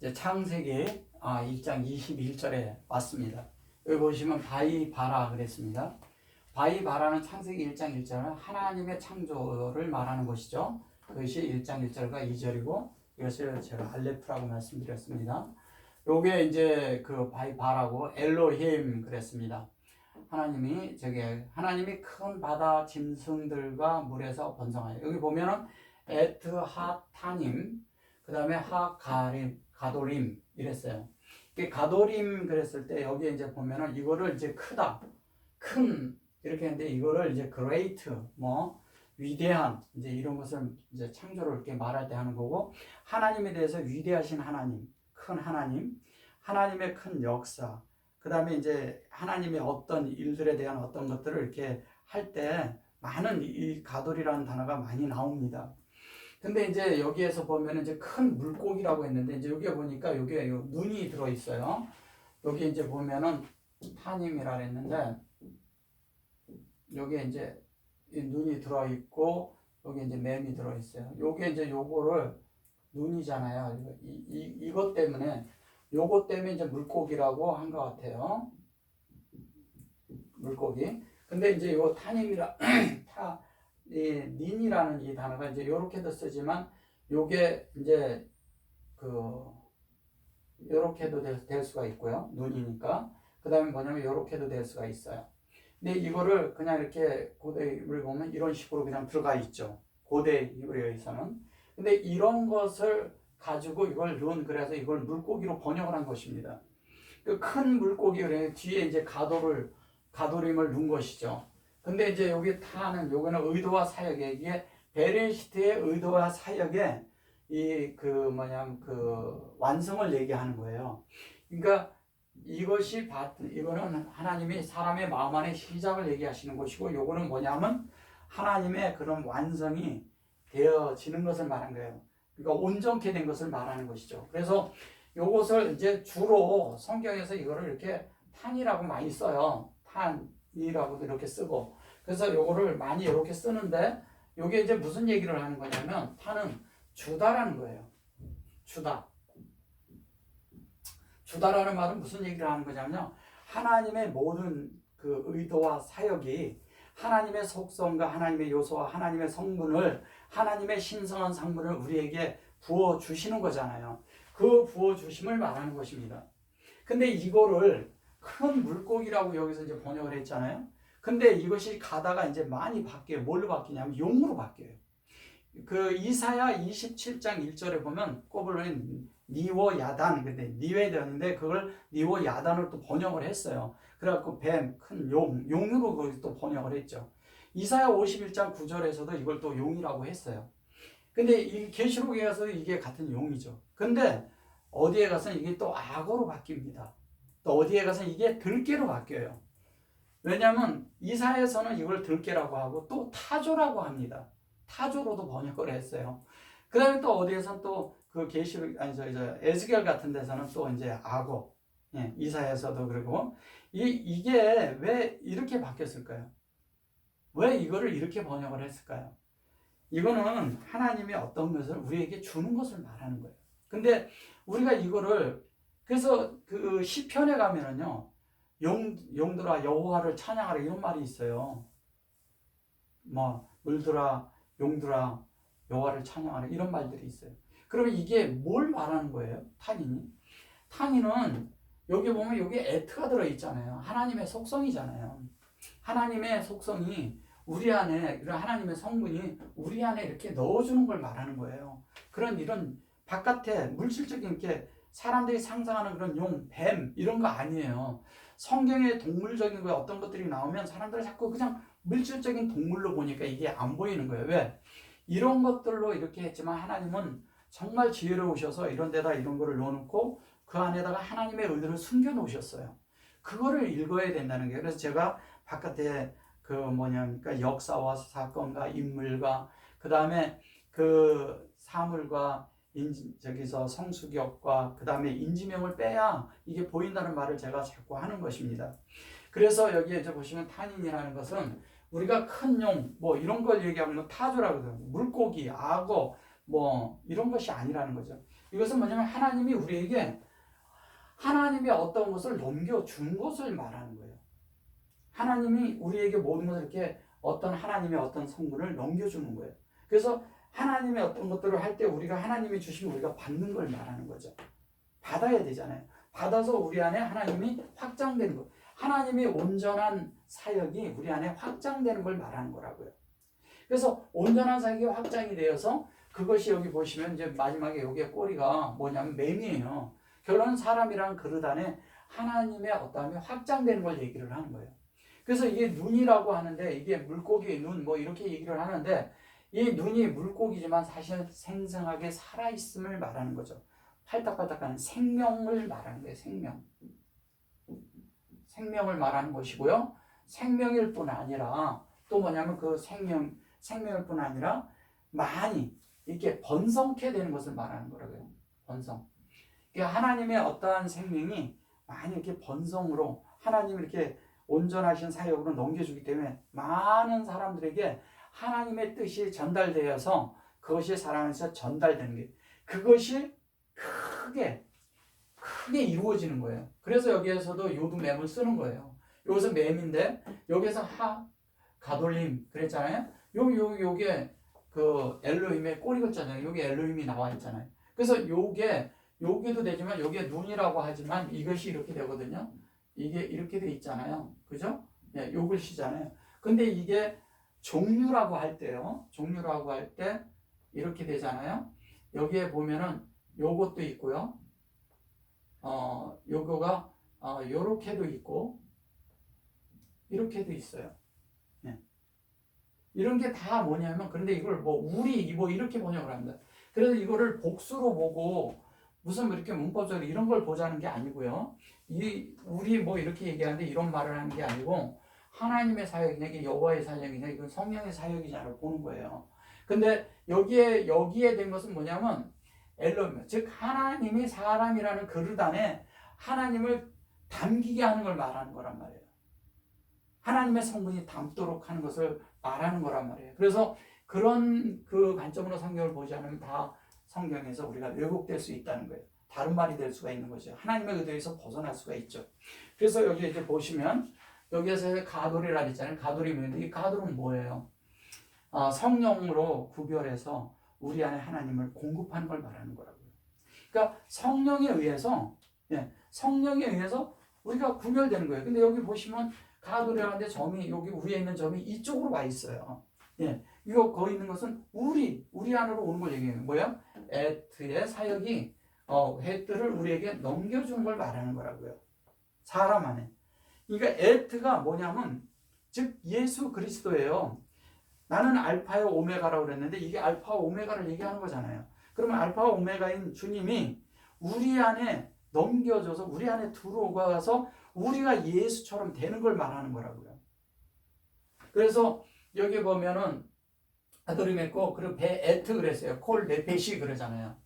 이제 창세기 1장 21절에 왔습니다. 여기 보시면 바이바라 그랬습니다. 바이바라는 창세기 1장 1절은 하나님의 창조를 말하는 것이죠. 그것이 1장 1절과 2절이고 이것을 제가 알레프라고 말씀드렸습니다. 요게 이제 그 바이바라고 엘로힘 그랬습니다. 하나님이 큰 바다 짐승들과 물에서 번성하여, 여기 보면은 에트하타님, 그 다음에 하가림, 가도림 이랬어요. 가도림 그랬을 때 여기 이제 보면은 이거를 이제 크다, 큰 이렇게 했는데 이거를 이제 great, 위대한 이제 이런 것을 이제 창조를 이렇게 말할 때 하는 거고, 하나님에 대해서 위대하신 하나님, 큰 하나님, 하나님의 큰 역사, 그 다음에 이제 하나님의 어떤 일들에 대한 어떤 것들을 이렇게 할 때 많은 이 가돌이라는 단어가 많이 나옵니다. 근데 이제 여기에서 보면 이제 큰 물고기라고 했는데, 이제 여기에 보니까 여기에 눈이 들어 있어요. 여기 이제 보면은 타님이라 했는데, 여기에 이제 눈이 들어 있고, 여기 이제 뱀이 들어 있어요. 요게 이제 요거를 눈이잖아요. 이것 때문에 이제 물고기라고 한 것 같아요. 물고기. 근데 이제 요 타님이라 닌이라는 이 단어가 이제 요렇게도 쓰지만 요게 이제 요렇게도 될 수가 있고요. 눈이니까. 그 다음에 뭐냐면 요렇게도 될 수가 있어요. 근데 이거를 그냥 이렇게 고대 히브리어를 보면 이런 식으로 그냥 들어가 있죠. 고대 히브리어에서는. 근데 이런 것을 가지고 이걸 그래서 이걸 물고기로 번역을 한 것입니다. 그 큰 물고기 뒤에 이제 가도림을 넣은 것이죠. 근데 이제 여기 타는 요거는 의도와 사역에, 이게 베레시트의 의도와 사역에 완성을 얘기하는 거예요. 그러니까 이거는 하나님이 사람의 마음 안에 시작을 얘기하시는 것이고, 요거는 뭐냐면 하나님의 그런 완성이 되어지는 것을 말한 거예요. 그러니까 온전케 된 것을 말하는 것이죠. 그래서 요것을 이제 주로 성경에서 이거를 이렇게 탄이라고 많이 써요. 탄이라고도 이렇게 쓰고. 그래서 요거를 많이 이렇게 쓰는데, 요게 이제 무슨 얘기를 하는 거냐면, 탄은 주다라는 거예요. 주다라는 말은 무슨 얘기를 하는 거냐면요, 하나님의 모든 그 의도와 사역이 하나님의 속성과 하나님의 요소와 하나님의 성분을, 하나님의 신성한 성분을 우리에게 부어주시는 거잖아요. 그 부어주심을 말하는 것입니다. 근데 이거를 큰 물고기라고 여기서 이제 번역을 했잖아요. 근데 이것이 가다가 이제 많이 바뀌어요. 뭘로 바뀌냐면 용으로 바뀌어요. 그 이사야 27장 1절에 보면 꼬불로인 니워 야단, 근데 니웨던인데 그걸 니워 야단을 또 번역을 했어요. 그래갖고 뱀, 큰 용으로 그걸 또 번역을 했죠. 이사야 51장 9절에서도 이걸 또 용이라고 했어요. 근데 이 계시록에 가서 이게 같은 용이죠. 근데 어디에 가서 이게 또 악어로 바뀝니다. 또 어디에 가서 이게 들깨로 바뀌어요. 왜냐하면 이사야에서는 이걸 들깨라고 하고 또 타조라고 합니다. 타조로도 번역을 했어요. 그 다음에 또 어디에서는 또 그 계시록, 에스겔 같은 데서는 또 이제 악어, 이사야에서도 그러고, 이게 왜 이렇게 바뀌었을까요? 왜 이거를 이렇게 번역을 했을까요? 이거는 하나님의 어떤 것을 우리에게 주는 것을 말하는 거예요. 근데 우리가 이거를, 그래서 그 시편에 가면은요, 용들아 여호와를 찬양하라 이런 말이 있어요. 물들아 용들아 여호와를 찬양하라 이런 말들이 있어요. 그러면 이게 뭘 말하는 거예요? 탄이는 여기 보면 여기 에트가 들어있잖아요. 하나님의 속성이잖아요. 하나님의 속성이 우리 안에, 하나님의 성분이 우리 안에 이렇게 넣어주는 걸 말하는 거예요. 이런 바깥에 물질적인 이렇게 사람들이 상상하는 그런 용, 뱀 이런 거 아니에요. 성경에 동물적인 거 어떤 것들이 나오면 사람들이 자꾸 그냥 물질적인 동물로 보니까 이게 안 보이는 거예요. 왜? 이런 것들로 이렇게 했지만 하나님은 정말 지혜로우셔서 이런 데다 이런 거를 넣어놓고 그 안에다가 하나님의 의도를 숨겨 놓으셨어요. 그거를 읽어야 된다는 거예요. 그래서 제가 바깥에 그러니까 역사와 사건과 인물과 그 다음에 그 사물과 저기서 성수격과 그 다음에 인지명을 빼야 이게 보인다는 말을 제가 자꾸 하는 것입니다. 그래서 여기에 보시면 탄인이라는 것은 우리가 큰 용, 이런 걸 얘기하면 타조라고 그러고, 물고기, 악어, 이런 것이 아니라는 거죠. 이것은 뭐냐면 하나님이 우리에게 하나님이 어떤 것을 넘겨준 것을 말하는 거예요. 하나님이 우리에게 모든 것을 이렇게 어떤 하나님의 어떤 성분을 넘겨주는 거예요. 그래서 하나님의 어떤 것들을 할 때 우리가 하나님이 주시면 우리가 받는 걸 말하는 거죠. 받아야 되잖아요. 받아서 우리 안에 하나님이 확장되는 거. 하나님의 온전한 사역이 우리 안에 확장되는 걸 말하는 거라고요. 그래서 온전한 사역이 확장이 되어서 그것이 여기 보시면 이제 마지막에 여기에 꼬리가 뭐냐면 맹이에요. 결론은 사람이란 그릇 안에 하나님의 어떠함이 확장되는 걸 얘기를 하는 거예요. 그래서 이게 눈이라고 하는데 이게 물고기의 눈 뭐 이렇게 얘기를 하는데 이 눈이 물고기지만 사실 생생하게 살아있음을 말하는 거죠. 팔딱팔딱하는 생명을 말하는 거예요. 생명을 말하는 것이고요. 생명일 뿐 아니라 또 뭐냐면 그 생명일 뿐 아니라 많이 이렇게 번성케 되는 것을 말하는 거라고요. 번성. 그러니까 하나님의 어떠한 생명이 많이 이렇게 번성으로 하나님이 이렇게 온전하신 사역으로 넘겨주기 때문에 많은 사람들에게 하나님의 뜻이 전달되어서 그것이 사람에서 전달되는 게 그것이 크게 이루어지는 거예요. 그래서 여기에서도 요두맴을 쓰는 거예요. 여기서 맴인데 여기서 가돌림 그랬잖아요. 요게 그 엘로힘의 꼬리 글자잖아요. 여기 엘로힘이 나와 있잖아요. 그래서 요게도 되지만 여기에 눈이라고 하지만 이것이 이렇게 되거든요. 이게 이렇게 돼 있잖아요. 그죠? 네, 요 글씨잖아요. 근데 이게 종류라고 할 때요. 종류라고 할 때 이렇게 되잖아요. 여기에 보면은 요것도 있고요. 요거가 요렇게도 있고 이렇게도 있어요. 네. 이런 게 다 뭐냐면 그런데 이걸 뭐 우리 뭐 이렇게 번역을 합니다. 그래서 이거를 복수로 보고 무슨 뭐 이렇게 문법적으로 이런 걸 보자는 게 아니고요. 우리 뭐 이렇게 얘기하는데 이런 말을 하는 게 아니고 하나님의 사역이냐 이게 여호와의 사역이냐 이건 성령의 사역이냐를 보는 거예요. 근데 여기에 된 것은 뭐냐면 엘로힘, 즉 하나님이 사람이라는 그릇 안에 하나님을 담기게 하는 걸 말하는 거란 말이에요. 하나님의 성분이 담도록 하는 것을 말하는 거란 말이에요. 그래서 그런 그 관점으로 성경을 보지 않으면 다 성경에서 우리가 왜곡될 수 있다는 거예요. 다른 말이 될 수가 있는 거죠. 하나님의 의도에서 벗어날 수가 있죠. 그래서 여기 이제 보시면 여기에서 가돌이라 했잖아요. 가돌이 뭐인데 이 가돌은 뭐예요? 성령으로 구별해서 우리 안에 하나님을 공급하는 걸 말하는 거라고요. 그러니까 성령에 의해서 우리가 구별되는 거예요. 근데 여기 보시면 가돌이라는데 점이 여기 위에 있는 점이 이쪽으로 와 있어요. 예, 이거 거기 있는 것은 우리 안으로 오는 걸 얘기해요. 뭐야? 에트의 사역이 헤트를 우리에게 넘겨주는 걸 말하는 거라고요. 사람 안에. 그러니까 에트가 뭐냐면 즉 예수 그리스도예요. 나는 알파와 오메가라고 그랬는데 이게 알파와 오메가를 얘기하는 거잖아요. 그러면 알파와 오메가인 주님이 우리 안에 넘겨줘서 우리 안에 들어와서 우리가 예수처럼 되는 걸 말하는 거라고요. 그래서 여기 보면은 아도림 했고 그리고 베에트 그랬어요. 콜 네페시 그러잖아요.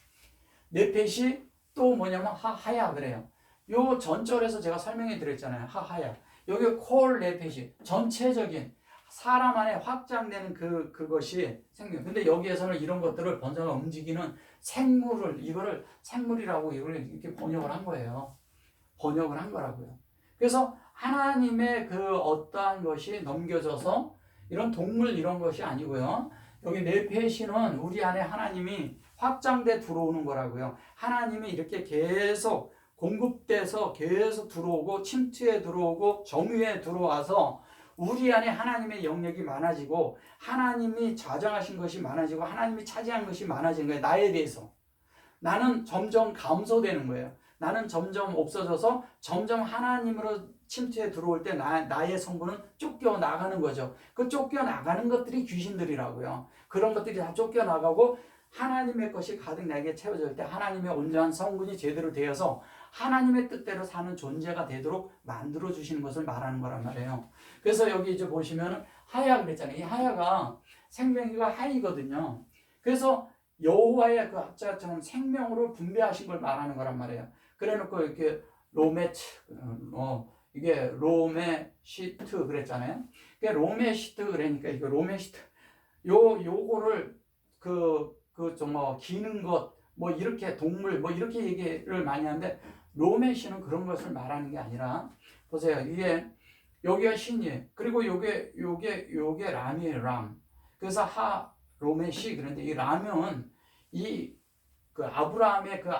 네페시 또 뭐냐면 하하야 그래요. 요 전절에서 제가 설명해 드렸잖아요. 하하야. 여기 콜 네페시 전체적인 사람 안에 확장되는 그것이 생명. 근데 여기에서는 이런 것들을 번성을 움직이는 이거를 생물이라고 이렇게 번역을 한 거예요. 번역을 한 거라고요. 그래서 하나님의 그 어떠한 것이 넘겨져서 이런 동물 이런 것이 아니고요. 여기 네페시는 우리 안에 하나님이 확장돼 들어오는 거라고요. 하나님이 이렇게 계속 공급돼서 계속 들어오고 침투에 들어오고 정유에 들어와서 우리 안에 하나님의 영역이 많아지고 하나님이 좌정하신 것이 많아지고 하나님이 차지한 것이 많아진 거예요. 나에 대해서. 나는 점점 감소되는 거예요. 나는 점점 없어져서 점점 하나님으로 침투에 들어올 때 나의 성분은 쫓겨나가는 거죠. 그 쫓겨나가는 것들이 귀신들이라고요. 그런 것들이 다 쫓겨나가고 하나님의 것이 가득 나에게 채워질 때 하나님의 온전한 성분이 제대로 되어서 하나님의 뜻대로 사는 존재가 되도록 만들어주시는 것을 말하는 거란 말이에요. 그래서 여기 이제 보시면 하야 그랬잖아요. 이 하야가 생명이가 하이거든요. 그래서 여호와의 그 합자처럼 생명으로 분배하신 걸 말하는 거란 말이에요. 그래 놓고 이렇게 이게 로메시트 그랬잖아요. 그게 로메시트 그러니까 이거 로메시트 요거를 기는 것 뭐 이렇게 동물 뭐 이렇게 얘기를 많이 하는데 롬의 신은 그런 것을 말하는 게 아니라 보세요. 이게 여기가 신이에요. 그리고 요게 람이에요. 람. 그래서 롬의 시. 그런데 이 람은 이 그 아브라함의 그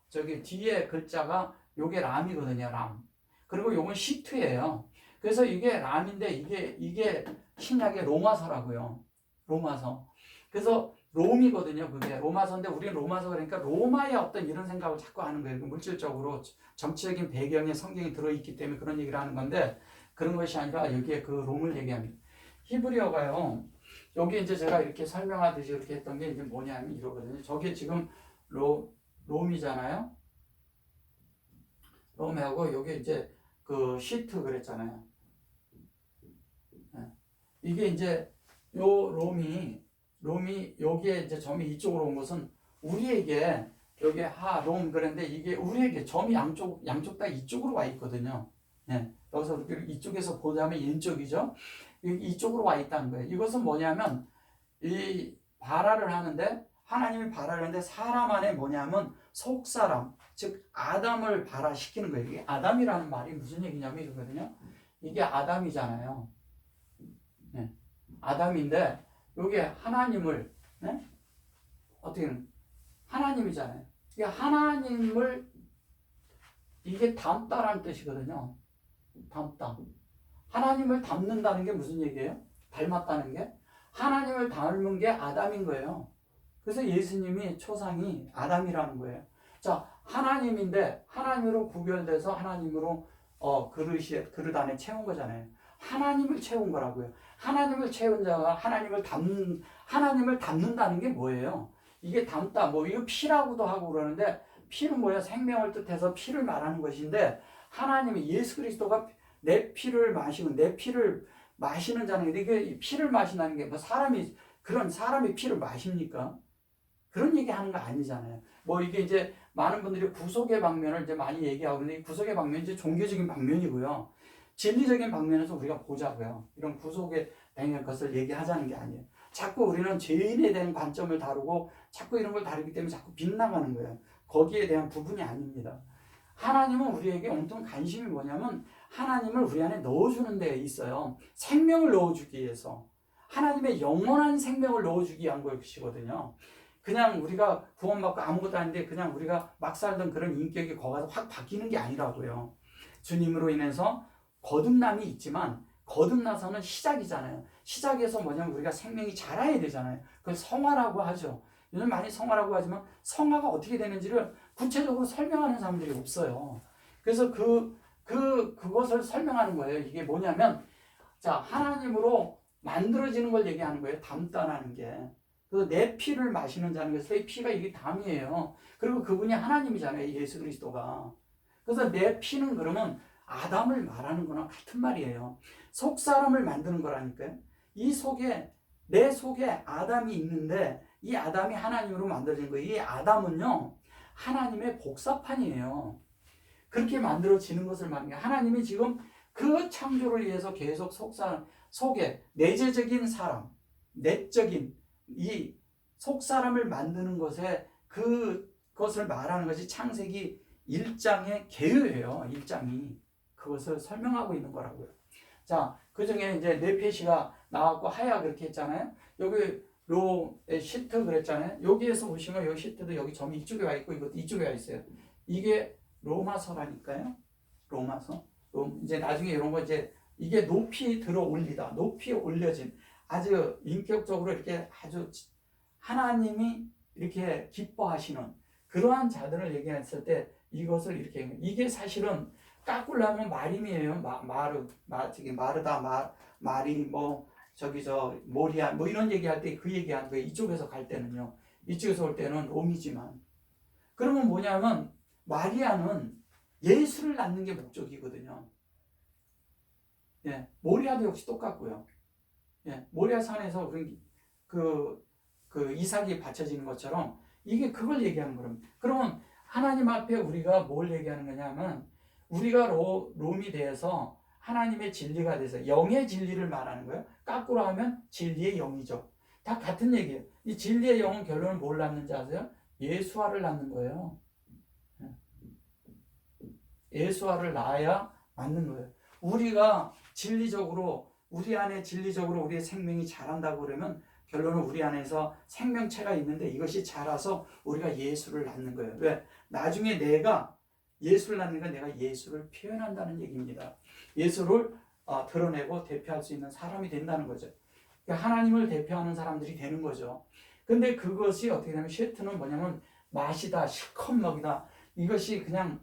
저기 뒤에 글자가 요게 람이거든요. 람. 그리고 요건 시트예요. 그래서 이게 람인데 이게 신약의 로마서라고요. 로마서. 그래서 롬이거든요. 그게 로마서인데 우리는 로마서 그러니까 로마의 어떤 이런 생각을 자꾸 하는 거예요. 물질적으로 정치적인 배경에 성경이 들어있기 때문에 그런 얘기를 하는 건데 그런 것이 아니라 여기에 그 롬을 얘기합니다. 히브리어가요. 여기 이제 제가 이렇게 설명하듯이 이렇게 했던 게 이제 뭐냐면 이러거든요. 저게 지금 롬이잖아요. 롬하고 여기 이제 그 시트 그랬잖아요. 이게 이제 요 롬이 여기에 이제 점이 이쪽으로 온 것은 우리에게 여기 롬 그런데 이게 우리에게 점이 양쪽 다 이쪽으로 와 있거든요. 예. 여기서 이쪽에서 보자면 왼쪽이죠. 이쪽으로 와 있다는 거예요. 이것은 뭐냐면 이 발화를 하는데 하나님이 발화를 하는데 사람 안에 뭐냐면 속사람 즉 아담을 발화시키는 거예요. 이게 아담이라는 말이 무슨 얘기냐면 이거거든요. 이게 아담이잖아요. 네. 아담인데 여기에 하나님을 네? 어떻게 하나님이잖아요. 이게 하나님을 이게 닮다라는 뜻이거든요. 닮다. 하나님을 닮는다는 게 무슨 얘기예요? 닮았다는 게 하나님을 닮은 게 아담인 거예요. 그래서 예수님이 초상이 아담이라는 거예요. 자, 하나님인데 하나님으로 구별돼서 하나님으로 그릇 안에 채운 거잖아요. 하나님을 채운 거라고요. 하나님을 채운 자가 하나님을 닮는다는 게 뭐예요? 이게 닮다, 뭐, 이거 피라고도 하고 그러는데, 피는 뭐예요? 생명을 뜻해서 피를 말하는 것인데, 하나님이 예수 그리스도가 내 피를 마시는 자는, 이게 피를 마신다는 게 뭐 그런 사람이 피를 마십니까? 그런 얘기 하는 거 아니잖아요. 뭐 이게 이제 많은 분들이 구속의 방면을 이제 많이 얘기하고 있는데, 구속의 방면이 이제 종교적인 방면이고요. 진리적인 방면에서 우리가 보자고요. 이런 구속에 대한 것을 얘기하자는 게 아니에요. 자꾸 우리는 죄인에 대한 관점을 다루고 자꾸 이런 걸 다루기 때문에 자꾸 빗나가는 거예요. 거기에 대한 부분이 아닙니다. 하나님은 우리에게 온통 관심이 뭐냐면 하나님을 우리 안에 넣어주는 데 있어요. 생명을 넣어주기 위해서. 하나님의 영원한 생명을 넣어주기 위한 것이거든요. 그냥 우리가 구원받고 아무것도 아닌데 그냥 우리가 막 살던 그런 인격이 거기서 확 바뀌는 게 아니라고요. 주님으로 인해서 거듭남이 있지만 거듭나서는 시작이잖아요. 시작에서 뭐냐면 우리가 생명이 자라야 되잖아요. 그걸 성화라고 하죠. 요즘 많이 성화라고 하지만 성화가 어떻게 되는지를 구체적으로 설명하는 사람들이 없어요. 그래서 그것을 설명하는 거예요. 이게 뭐냐면 자, 하나님으로 만들어지는 걸 얘기하는 거예요. 담다라는 게. 그래서 내 피를 마시는 자는 것은 이 피가 이게 담이에요. 그리고 그분이 하나님이잖아요. 예수 그리스도가. 그래서 내 피는 그러면 아담을 말하는 거나 같은 말이에요. 속 사람을 만드는 거라니까요. 내 속에 아담이 있는데 이 아담이 하나님으로 만들어진 거예요. 이 아담은요, 하나님의 복사판이에요. 그렇게 만들어지는 것을 말하는 거예요. 하나님이 지금 그 창조를 위해서 계속 속에 내재적인 사람, 내적인 이 속사람을 만드는 것에 그것을 말하는 것이 창세기 1장의 개요예요. 1장이. 그것을 설명하고 있는 거라고요. 자, 그 중에 이제 네페시가 나왔고 하야 그렇게 했잖아요. 여기 시트 그랬잖아요. 여기에서 보시면 여기 시트도 여기 점이 이쪽에 와 있고 이것도 이쪽에 와 있어요. 이게 로마서라니까요. 로마서. 이제 나중에 이런 거 이제 이게 높이 들어 올리다. 높이 올려진 아주 인격적으로 이렇게 아주 하나님이 이렇게 기뻐하시는 그러한 자들을 얘기했을 때 이것을 이렇게 이게 사실은 까꾸려면 마림이에요. 마르다, 마리, 모리아, 뭐 이런 얘기할 때 그 얘기하는 거예요. 이쪽에서 갈 때는요. 이쪽에서 올 때는 롬이지만. 그러면 뭐냐면, 마리아는 예수를 낳는 게 목적이거든요. 예, 모리아도 역시 똑같고요. 예, 모리아 산에서 그 이삭이 바쳐지는 것처럼 이게 그걸 얘기하는 거랍니다. 그러면 하나님 앞에 우리가 뭘 얘기하는 거냐면, 우리가 롬이 돼서 하나님의 진리가 돼서 영의 진리를 말하는 거예요. 거꾸로 하면 진리의 영이죠. 다 같은 얘기예요. 이 진리의 영은 결론을 뭘 낳는지 아세요? 예수아를 낳는 거예요. 예수아를 낳아야 맞는 거예요. 우리가 진리적으로 우리 안에 진리적으로 우리의 생명이 자란다고 그러면 결론은 우리 안에서 생명체가 있는데 이것이 자라서 우리가 예수를 낳는 거예요. 왜? 나중에 내가 예수를 낳는 건 내가 예수를 표현한다는 얘기입니다. 예수를 드러내고 대표할 수 있는 사람이 된다는 거죠. 그러니까 하나님을 대표하는 사람들이 되는 거죠. 근데 그것이 어떻게 되냐면 쉐트는 뭐냐면 맛이다, 실컷 먹이다, 이것이 그냥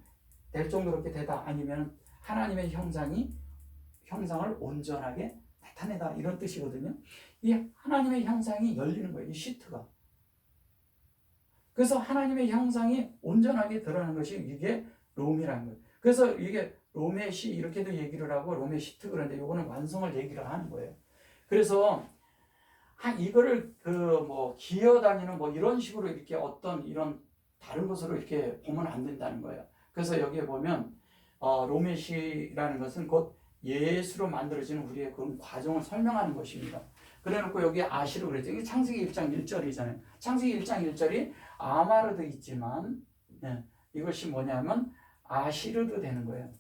될 정도로 이렇게 되다, 아니면 하나님의 형상을 온전하게 나타내다, 이런 뜻이거든요. 이 하나님의 형상이 열리는 거예요, 이 시트가. 그래서 하나님의 형상이 온전하게 드러나는 것이 이게 롬이라는 거예요. 그래서 이게 롬의 시 이렇게도 얘기를 하고 롬의 시트, 그런데 이거는 완성을 얘기를 하는 거예요. 그래서 이거를 기어다니는 이런 식으로 이렇게 어떤 이런 다른 것으로 이렇게 보면 안 된다는 거예요. 그래서 여기에 보면 롬의 시라는 것은 곧 예수로 만들어지는 우리의 그런 과정을 설명하는 것입니다. 그래놓고 여기 아시로 그랬죠. 이게 창세기 1장 1절이잖아요. 창세기 1장 1절이 아마르도 있지만 이것이 뭐냐면 아시르도 되는 거예요.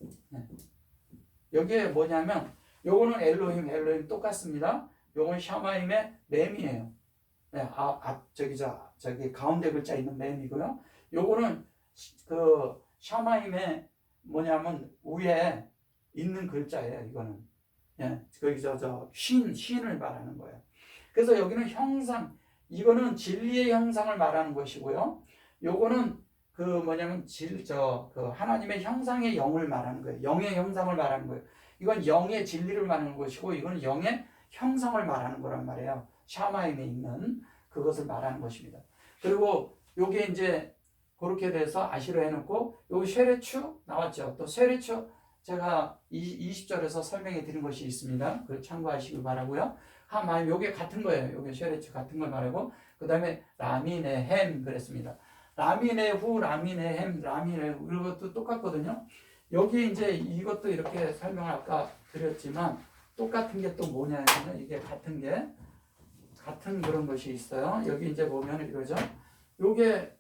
여기에 뭐냐면 요거는 엘로힘 똑같습니다. 요건 샤마임의 맴이에요. 저기 가운데 글자 있는 맴이고요. 요거는 그 샤마임의 뭐냐면 위에 있는 글자예요. 이거는 거기 신을 말하는 거예요. 그래서 여기는 형상, 이거는 진리의 형상을 말하는 것이고요. 요거는 하나님의 형상의 영을 말하는 거예요. 영의 형상을 말하는 거예요. 이건 영의 진리를 말하는 것이고, 이거는 영의 형상을 말하는 거란 말이에요. 샤마임에 있는 그것을 말하는 것입니다. 그리고 요게 이제 그렇게 돼서 아시로 해놓고, 요 쉐레추 나왔죠. 또 쉐레추 제가 20절에서 설명해 드린 것이 있습니다. 그걸 참고하시기 바라고요. 요게 같은 거예요. 요게 쉐레추 같은 걸 말하고, 그 다음에 라미네햄 그랬습니다. 라미네후, 라미네햄, 라미네후, 이것도 똑같거든요. 여기 이제 이것도 이렇게 설명을 아까 드렸지만, 똑같은 게 또 뭐냐면, 이게 같은 그런 것이 있어요. 여기 이제 보면 이거죠. 요게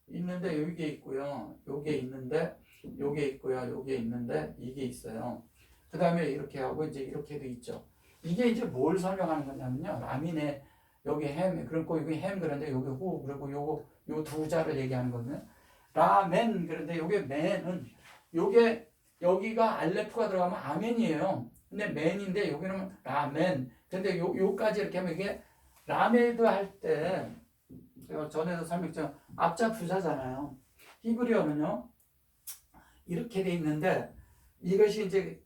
있는데, 요게 있고요. 요게 있는데, 요게 있고요. 요게 있는데, 이게 있어요. 그 다음에 이렇게 하고, 이제 이렇게도 있죠. 이게 이제 뭘 설명하는 거냐면요. 라미네, 여기 햄, 그리고 여기 햄, 그런데 여기 후, 그리고 요 두 자를 얘기하는 거거든요. 라멘, 그런데 요게 맨은, 요게, 여기가 알레프가 들어가면 아멘이에요. 근데 맨인데, 여기는 라멘. 근데 요까지 이렇게 하면 이게, 라메드 할 때, 전에도 설명했죠. 앞자 부자잖아요. 히브리어는요, 이렇게 돼 있는데, 이것이 이제,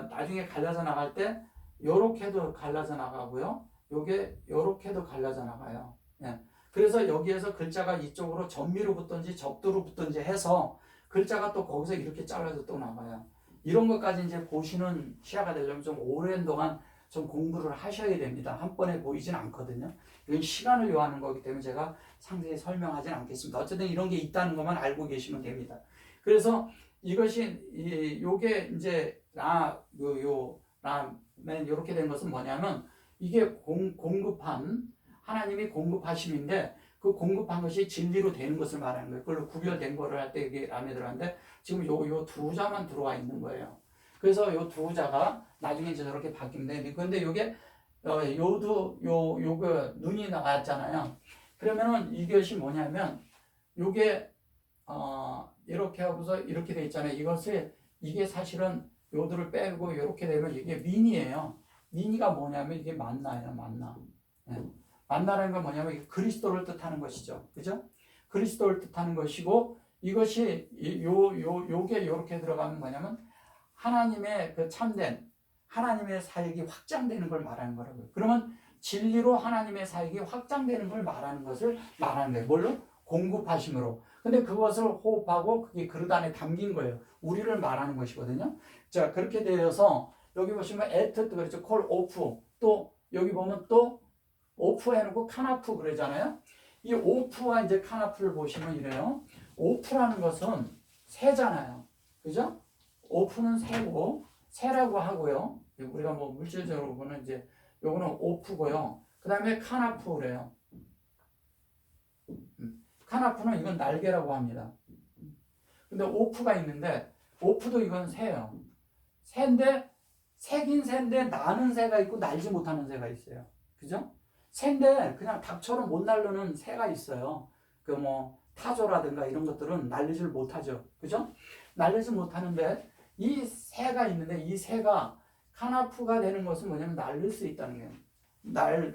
나중에 갈라져 나갈 때, 요렇게도 갈라져 나가고요. 요게 요렇게도 갈라져 나가요. 그래서 여기에서 글자가 이쪽으로 전미로 붙든지 접두로 붙든지 해서 글자가 또 거기서 이렇게 잘라서 또 나가요. 이런 것까지 이제 보시는 시야가 되려면 좀 오랜 동안 좀 공부를 하셔야 됩니다. 한 번에 보이진 않거든요. 이건 시간을 요하는 거기 때문에 제가 상세히 설명하진 않겠습니다. 어쨌든 이런 게 있다는 것만 알고 계시면 됩니다. 그래서 이것이 요게 이제 라멘 이렇게 된 것은 뭐냐면, 이게 공급한, 하나님이 공급하심인데, 그 공급한 것이 진리로 되는 것을 말하는 거예요. 그걸로 구별된 거를 할 때 이게 라메 들어가는데, 지금 요 두 자만 들어와 있는 거예요. 그래서 요 두 자가 나중에 이제 저렇게 바뀌는데, 근데 요게 요거 눈이 나왔잖아요. 그러면은 이것이 뭐냐면, 요게 이렇게 하고서 이렇게 돼 있잖아요. 이게 사실은 요들을 빼고 이렇게 되면 이게 민이에요. 민이가 뭐냐면 이게 만나예요, 만나. 만나라는 건 뭐냐면 그리스도를 뜻하는 것이죠. 그죠? 그리스도를 뜻하는 것이고, 이것이 요게 이렇게 들어가면 뭐냐면 하나님의 그 참된 하나님의 사역이 확장되는 걸 말하는 거라고요. 그러면 진리로 하나님의 사역이 확장되는 걸 말하는 것을 말하는 거예요. 뭘로? 공급하심으로. 근데 그것을 호흡하고 그게 그릇 안에 담긴 거예요. 우리를 말하는 것이거든요. 자, 그렇게 되어서 여기 보시면 에트 그렇죠. 콜 오프. 또 여기 보면 또 오프 해놓고 카나프 그러잖아요. 이 오프와 이제 카나프를 보시면 이래요. 오프라는 것은 새잖아요. 그죠? 오프는 새고, 새라고 하고요. 우리가 물질적으로 보면 이제 요거는 오프고요. 그 다음에 카나프 그래요. 카나프는 이건 날개라고 합니다. 근데 오프가 있는데 오프도 이건 새예요. 새인데 새긴 새인데 나는 새가 있고 날지 못하는 새가 있어요. 그죠? 새인데 그냥 닭처럼 못 날르는 새가 있어요. 그 뭐 타조라든가 이런 것들은 날리질 못하죠. 그죠? 날리지 못하는데 이 새가 있는데 이 새가 카나프가 되는 것은 뭐냐면 날릴 수 있다는 거예요.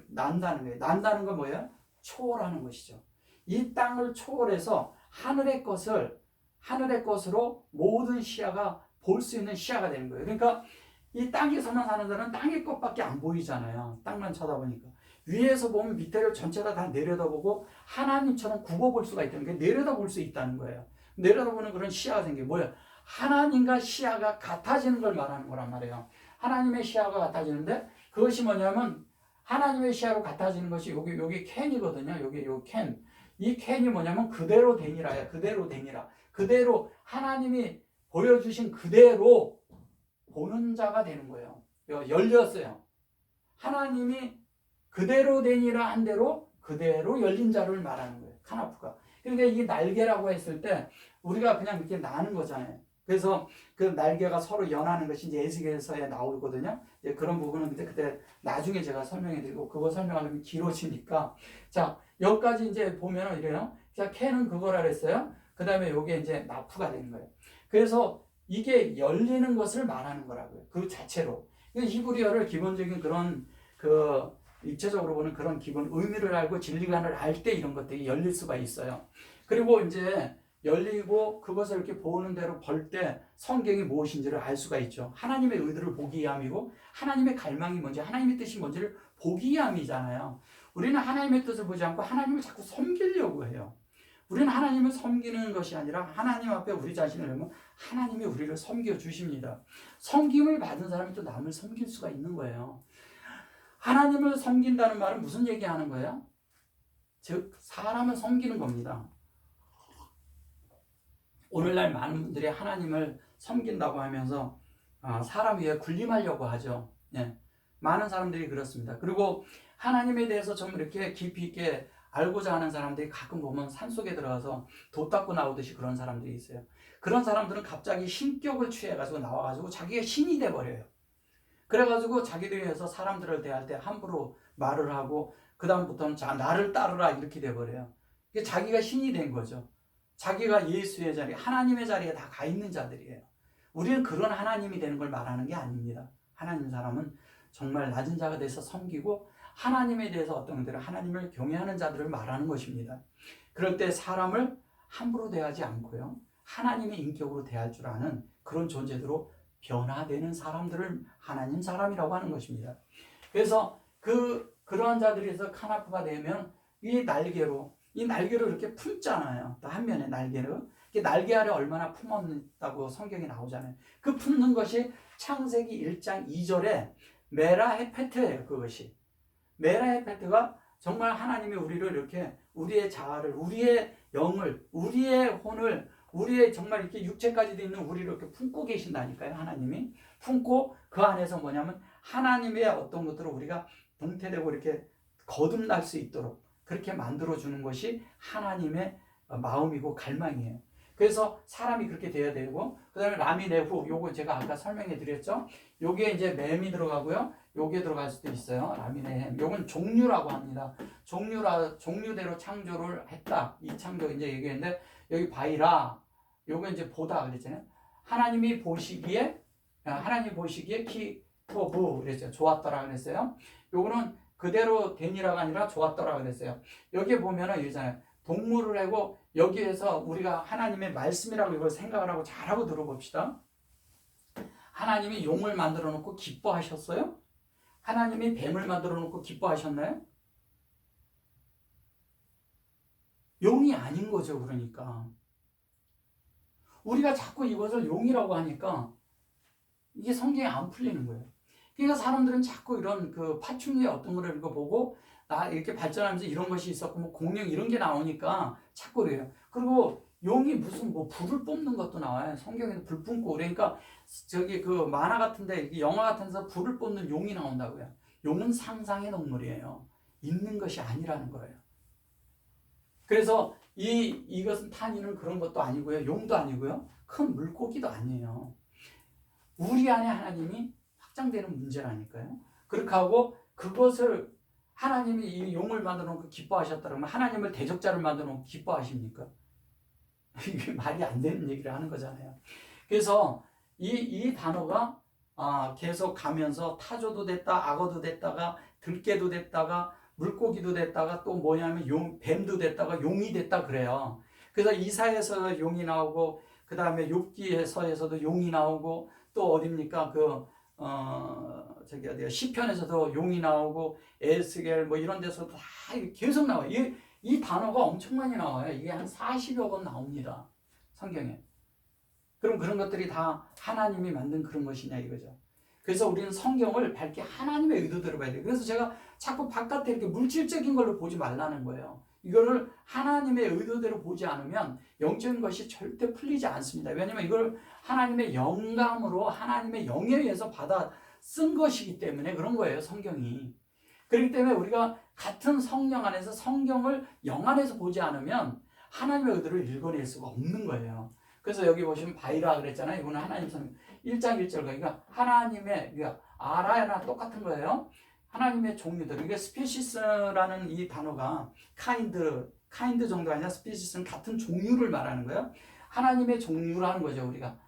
난다는 거예요. 난다는 건 뭐예요? 초월하는 것이죠. 이 땅을 초월해서 하늘의 것으로 모든 시야가 볼 수 있는 시야가 되는 거예요. 그러니까 이 땅에서만 사는 사람은 땅의 것밖에 안 보이잖아요. 땅만 쳐다보니까. 위에서 보면 밑에를 전체 다 내려다보고 하나님처럼 굽어볼 수가 있다는 게 내려다볼 수 있다는 거예요. 내려다보는 그런 시야가 생겨요. 뭐예요? 하나님과 시야가 같아지는 걸 말하는 거란 말이에요. 하나님의 시야가 같아지는데 그것이 뭐냐면 하나님의 시야로 같아지는 것이 여기 캔이거든요. 여기 요 캔. 이 캔이 뭐냐면 그대로 되니라야. 그대로 되니라. 그대로 하나님이 보여주신 그대로 보는 자가 되는 거예요. 열렸어요. 하나님이 그대로 되니라 한 대로 그대로 열린 자를 말하는 거예요. 카나프가. 그러니까 이게 날개라고 했을 때 우리가 그냥 이렇게 나는 거잖아요. 그래서 그 날개가 서로 연하는 것이 이제 에스겔서에 나오거든요. 이제 그런 부분은 그때 나중에 제가 설명해 드리고 그거 설명하려면 길어지니까. 자, 여기까지 이제 보면은 이래요. 자, 캔은 그거라 그랬어요. 그 다음에 요게 이제 나프가 되는 거예요. 그래서 이게 열리는 것을 말하는 거라고요. 그 자체로. 히브리어를 기본적인 그런 입체적으로 보는 그런 기본 의미를 알고 진리관을 알 때 이런 것들이 열릴 수가 있어요. 그리고 이제 열리고 그것을 이렇게 보는 대로 볼 때 성경이 무엇인지를 알 수가 있죠. 하나님의 의도를 보기 위함이고 하나님의 갈망이 뭔지 하나님의 뜻이 뭔지를 보기 위함이잖아요. 우리는 하나님의 뜻을 보지 않고 하나님을 자꾸 섬기려고 해요. 우리는 하나님을 섬기는 것이 아니라 하나님 앞에 우리 자신을 내면 하나님이 우리를 섬겨 주십니다. 섬김을 받은 사람이 또 남을 섬길 수가 있는 거예요. 하나님을 섬긴다는 말은 무슨 얘기하는 거예요? 즉 사람을 섬기는 겁니다. 오늘날 많은 분들이 하나님을 섬긴다고 하면서 사람 위에 군림하려고 하죠. 네. 많은 사람들이 그렇습니다. 그리고 하나님에 대해서 좀 이렇게 깊이 있게 알고자 하는 사람들이 가끔 보면 산속에 들어가서 돛 닦고 나오듯이 그런 사람들이 있어요. 그런 사람들은 갑자기 신격을 취해가지고 나와가지고 자기가 신이 돼버려요. 그래가지고 자기들이 해서 사람들을 대할 때 함부로 말을 하고 그 다음부터는 자 나를 따르라 이렇게 돼버려요. 자기가 신이 된 거죠. 자기가 예수의 자리, 하나님의 자리에 다 가 있는 자들이에요. 우리는 그런 하나님이 되는 걸 말하는 게 아닙니다. 하나님 사람은 정말 낮은 자가 돼서 섬기고 하나님에 대해서 어떤 분들은 하나님을 경외하는 자들을 말하는 것입니다. 그럴 때 사람을 함부로 대하지 않고요. 하나님의 인격으로 대할 줄 아는 그런 존재들로 변화되는 사람들을 하나님 사람이라고 하는 것입니다. 그래서 그러한 자들에서 카나프가 되면 이 날개로 이렇게 품잖아요. 또 한 면에 날개를. 날개 아래 얼마나 품었다고 성경에 나오잖아요. 그 품는 것이 창세기 1장 2절에 메라헤페트예요. 그것이. 메라헤페트가 정말 하나님이 우리를 이렇게 우리의 자아를, 우리의 영을, 우리의 혼을, 우리의 정말 이렇게 육체까지도 있는 우리를 이렇게 품고 계신다니까요. 하나님이 품고 그 안에서 뭐냐면 하나님의 어떤 것들을 우리가 동태되고 이렇게 거듭날 수 있도록 그렇게 만들어주는 것이 하나님의 마음이고 갈망이에요. 그래서 사람이 그렇게 돼야 되고, 그 다음에 라미네후, 요거 제가 아까 설명해 드렸죠. 요게 이제 맴이 들어가고요. 요게 들어갈 수도 있어요. 라미네햄. 요건 종류라고 합니다. 종류대로 창조를 했다. 이 창조 이제 얘기했는데, 여기 바이라, 요거 이제 보다 그랬잖아요. 하나님이 보시기에 키토부 그랬어요. 좋았더라 그랬어요. 요거는 그대로 되니라가 아니라 좋았더라 그랬어요. 여기에 보면은 이러잖아요. 동물을 하고 여기에서 우리가 하나님의 말씀이라고 이걸 생각을 하고 잘하고 들어봅시다. 하나님이 용을 만들어 놓고 기뻐하셨어요? 하나님이 뱀을 만들어 놓고 기뻐하셨나요? 용이 아닌 거죠. 그러니까 우리가 자꾸 이것을 용이라고 하니까 이게 성경에 안 풀리는 거예요. 그러니까 사람들은 자꾸 이런 파충류의 어떤 거를 이거 보고 나 이렇게 발전하면서 이런 것이 있었고 뭐 공룡 이런 게 나오니까 자꾸 그래요. 그리고 용이 무슨 뭐 불을 뿜는 것도 나와요. 성경에서 불 뿜고 그러니까 저기 만화 같은데 영화 같은 데서 불을 뿜는 용이 나온다고요. 용은 상상의 동물이에요. 있는 것이 아니라는 거예요. 그래서 이것은 탄이는 그런 것도 아니고요. 용도 아니고요. 큰 물고기도 아니에요. 우리 안에 하나님이 확장되는 문제라니까요. 그렇게 하고 그것을 하나님이 이 용을 만들어 놓고 기뻐하셨다 그러면 하나님을 대적자를 만들어 놓고 기뻐하십니까? 이게 말이 안 되는 얘기를 하는 거잖아요. 그래서 이 단어가 계속 가면서 타조도 됐다, 악어도 됐다가 들깨도 됐다가 물고기도 됐다가 또 뭐냐면 뱀도 됐다가 용이 됐다 그래요. 그래서 이사야에서 용이 나오고 그 다음에 욥기에서도 용이 나오고 또 어딥니까 저기 어디야 시편에서도 용이 나오고 에스겔 뭐 이런 데서도 다 계속 나와요. 이 단어가 엄청 많이 나와요. 이게 한 40여 번 나옵니다. 성경에. 그럼 그런 것들이 다 하나님이 만든 그런 것이냐 이거죠. 그래서 우리는 성경을 밝게 하나님의 의도대로 봐야 돼요. 그래서 제가 자꾸 바깥에 이렇게 물질적인 걸로 보지 말라는 거예요. 이거를 하나님의 의도대로 보지 않으면 영적인 것이 절대 풀리지 않습니다. 왜냐하면 이걸 하나님의 영감으로 하나님의 영에 의해서 받아 쓴 것이기 때문에 그런 거예요. 성경이. 그렇기 때문에 우리가 같은 성령 안에서 성경을 영 안에서 보지 않으면 하나님의 의도를 읽어낼 수가 없는 거예요. 그래서 여기 보시면 바이라 그랬잖아요. 이거는 하나님 성경 1장 1절 그러니까 하나님의 아라나 똑같은 거예요. 하나님의 종류들. 이게 스피시스라는 이 단어가 카인드 정도가 아니라 스피시스는 같은 종류를 말하는 거예요. 하나님의 종류라는 거죠. 우리가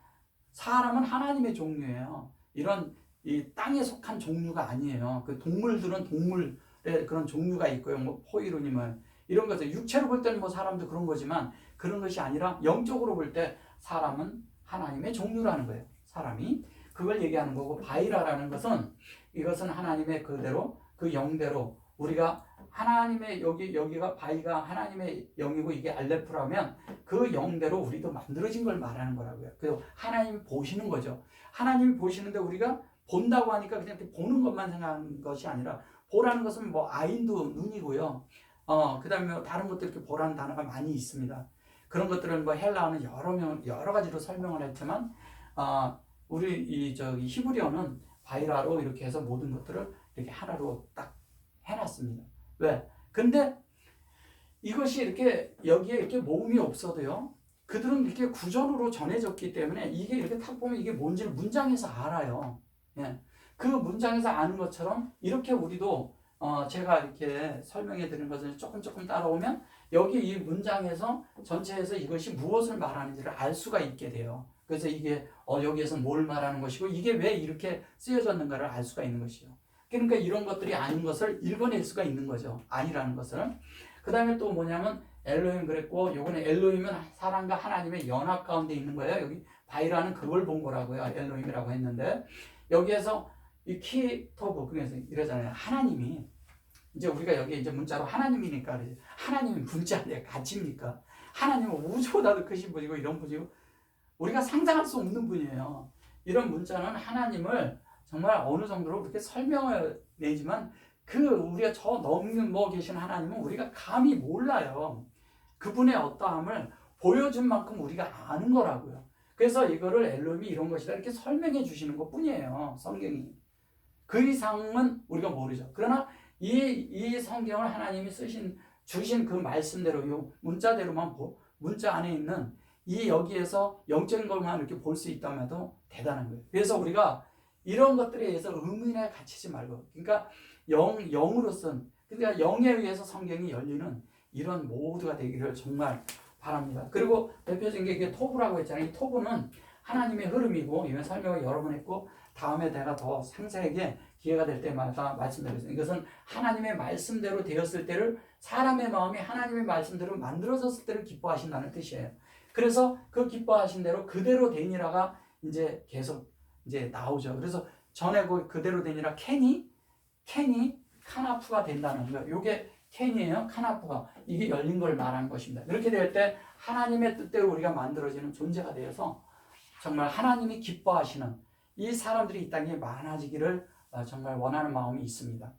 사람은 하나님의 종류예요. 이런 이 땅에 속한 종류가 아니에요. 그 동물들은 동물의 그런 종류가 있고요. 뭐 포이루님을 이런 것들 육체로 볼 때는 뭐 사람도 그런 거지만 그런 것이 아니라 영적으로 볼 때 사람은 하나님의 종류라는 거예요. 사람이 그걸 얘기하는 거고 바이라라는 것은 이것은 하나님의 그대로 그 영대로 우리가 하나님의 여기가 바이가 하나님의 영이고 이게 알레프라면 그 영대로 우리도 만들어진 걸 말하는 거라고요. 그리고 하나님이 보시는 거죠. 하나님이 보시는데 우리가 본다고 하니까 그냥 보는 것만 생각하는 것이 아니라 보라는 것은 뭐 아인도 눈이고요. 그 다음에 다른 것들 이렇게 보라는 단어가 많이 있습니다. 그런 것들은 뭐 헬라어는 여러 가지로 설명을 했지만 우리 히브리어는 바이라로 이렇게 해서 모든 것들을 이렇게 하나로 딱 해놨습니다. 왜? 근데 이것이 이렇게 여기에 이렇게 모음이 없어도요. 그들은 이렇게 구전으로 전해졌기 때문에 이게 이렇게 딱 보면 이게 뭔지를 문장에서 알아요. 예. 그 문장에서 아는 것처럼 이렇게 우리도 제가 이렇게 설명해 드리는 것을 조금 따라오면 여기 이 문장에서 전체에서 이것이 무엇을 말하는지를 알 수가 있게 돼요. 그래서 이게 여기에서 뭘 말하는 것이고 이게 왜 이렇게 쓰여졌는가를 알 수가 있는 것이죠. 그러니까 이런 것들이 아닌 것을 읽어낼 수가 있는 거죠. 아니라는 것을. 그 다음에 또 뭐냐면 엘로힘 그랬고 요거는 엘로힘은 사람과 하나님의 연합 가운데 있는 거예요. 여기 바이라는 그걸 본 거라고요. 엘로힘이라고 했는데 여기에서 이 키토브 그래서 이러잖아요. 하나님이 이제 우리가 여기 이제 문자로 하나님이니까 하나님이 문자인데 가치입니까? 하나님은 우주보다도 크신 분이고 이런 분이고 우리가 상상할 수 없는 분이에요. 이런 문자는 하나님을 정말 어느 정도로 그렇게 설명을 내지만 우리가 저 넘어 계신 하나님은 우리가 감히 몰라요. 그분의 어떠함을 보여준 만큼 우리가 아는 거라고요. 그래서 이거를 엘로힘이 이런 것이다 이렇게 설명해 주시는 것 뿐이에요. 성경이. 그 이상은 우리가 모르죠. 그러나 이 성경을 하나님이 주신 그 말씀대로 이 문자대로만 문자 안에 있는 여기에서 영적인 것만 이렇게 볼 수 있다면도 대단한 거예요. 그래서 우리가 이런 것들에 의해서 의문에 갇히지 말고 그러니까 영으로선 그러니까 영에 의해서 성경이 열리는 이런 모두가 되기를 정말 바랍니다. 그리고 대표적인 게 이게 토부라고 했잖아요. 이 토부는 하나님의 흐름이고 이런 설명을 여러 번 했고 다음에 내가 더 상세하게 기회가 될 때마다 말씀드리겠습니다. 이것은 하나님의 말씀대로 되었을 때를 사람의 마음이 하나님의 말씀대로 만들어졌을 때를 기뻐하신다는 뜻이에요. 그래서 그 기뻐하신 대로 그대로 되니라가 이제 계속 이제 나오죠. 그래서 전에 그대로 되니라 캔이 카나프가 된다는 거예요. 이게 캔이에요. 카나프가 이게 열린 걸 말하는 것입니다. 그렇게 될 때 하나님의 뜻대로 우리가 만들어지는 존재가 되어서 정말 하나님이 기뻐하시는 이 사람들이 이 땅에 많아지기를 정말 원하는 마음이 있습니다.